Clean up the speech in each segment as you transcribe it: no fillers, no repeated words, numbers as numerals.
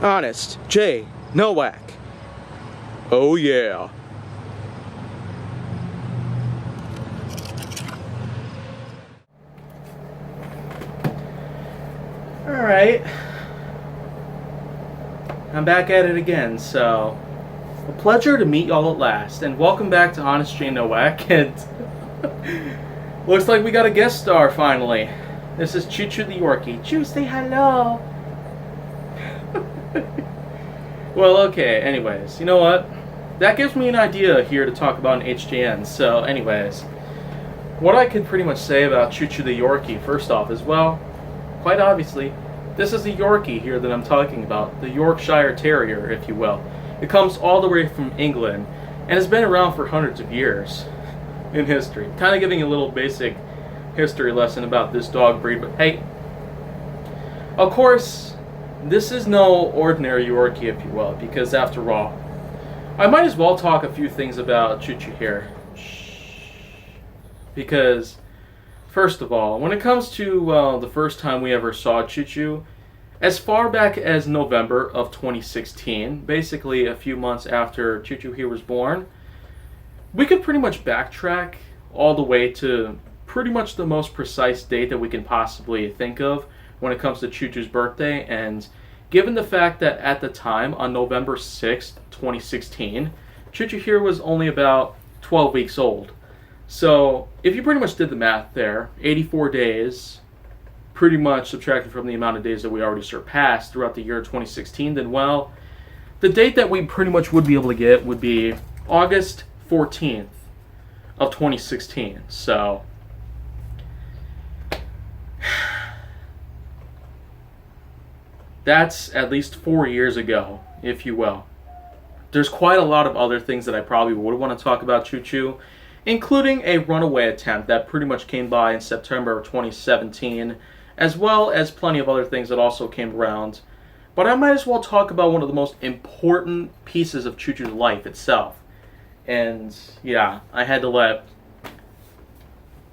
Honest J. Nowak. Oh yeah. Alright. I'm back at it again, so a pleasure to meet y'all at last, and welcome back to Honest J. Nowak, and looks like we got a guest star finally. This is Chu-Chu the Yorkie. Chu, say hello! Well, okay, anyways, you know what? That gives me an idea here to talk about an HJN, so anyways, what I could pretty much say about Chu-Chu the Yorkie, first off, is, well, quite obviously, this is the Yorkie here that I'm talking about, the Yorkshire Terrier, if you will. It comes all the way from England, and has been around for hundreds of years in history. Kind of giving a little basic history lesson about this dog breed, but hey, of course, this is no ordinary Yorkie, if you will, because after all, I might as well talk a few things about Chu-Chu here. Because, first of all, when it comes to the first time we ever saw Chu-Chu, as far back as November of 2016, basically a few months after Chu-Chu here was born, we could pretty much backtrack all the way to pretty much the most precise date that we can possibly think of when it comes to Chu-Chu's birthday. And given the fact that at the time, on November 6th, 2016, Chu-Chu here was only about 12 weeks old. So if you pretty much did the math there, 84 days, pretty much subtracted from the amount of days that we already surpassed throughout the year 2016, then, well, the date that we pretty much would be able to get would be August 14th of 2016. So that's at least 4 years ago, if you will. There's quite a lot of other things that I probably would want to talk about Chu-Chu, including a runaway attempt that pretty much came by in September of 2017, as well as plenty of other things that also came around. But I might as well talk about one of the most important pieces of Chu-Chu's life itself. And yeah, I had to let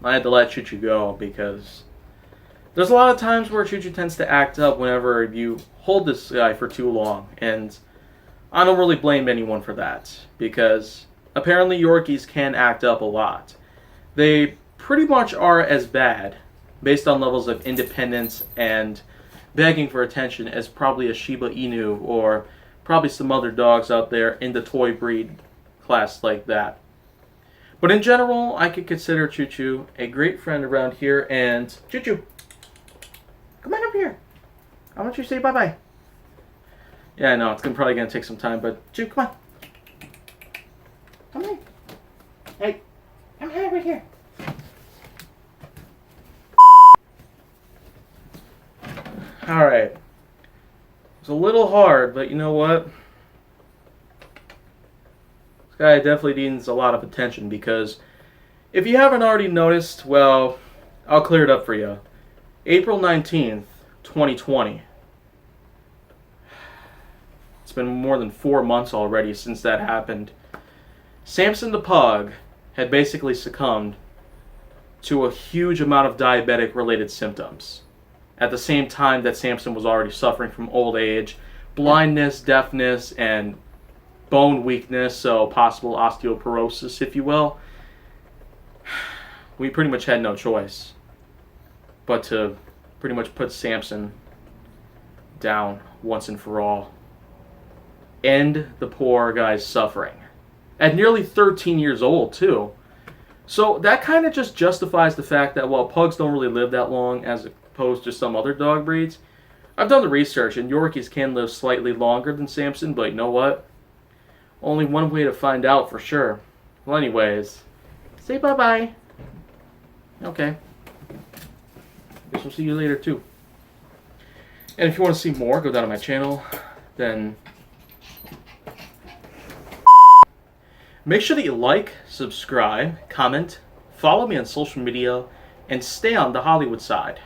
Chu-Chu go, because there's a lot of times where Chu-Chu tends to act up whenever you hold this guy for too long, and I don't really blame anyone for that, because apparently Yorkies can act up a lot. They pretty much are as bad, based on levels of independence and begging for attention, as probably a Shiba Inu or probably some other dogs out there in the toy breed class like that. But in general, I could consider Chu-Chu a great friend around here, and Chu-Chu, come on up here. I want you to say bye-bye. Yeah, I know, it's probably going to take some time, but Chu, come on. Come in. Hey, come over here. Alright. It was a little hard, but you know what? This guy definitely needs a lot of attention, because if you haven't already noticed, well, I'll clear it up for you. April 19th, 2020. It's been more than 4 months already since that happened. Samson the Pug had basically succumbed to a huge amount of diabetic-related symptoms. At the same time that Samson was already suffering from old age, blindness, deafness, and bone weakness, so possible osteoporosis, if you will. We pretty much had no choice but to pretty much put Samson down once and for all. End the poor guy's suffering. At nearly 13 years old, too. So that kind of just justifies the fact that while pugs don't really live that long as opposed to some other dog breeds, I've done the research, and Yorkies can live slightly longer than Samson, but you know what? Only one way to find out for sure. Well, anyways, say bye-bye. Okay. Guess we'll see you later, too. And if you want to see more, go down to my channel, then make sure that you like, subscribe, comment, follow me on social media, and stay on the Hollywood side.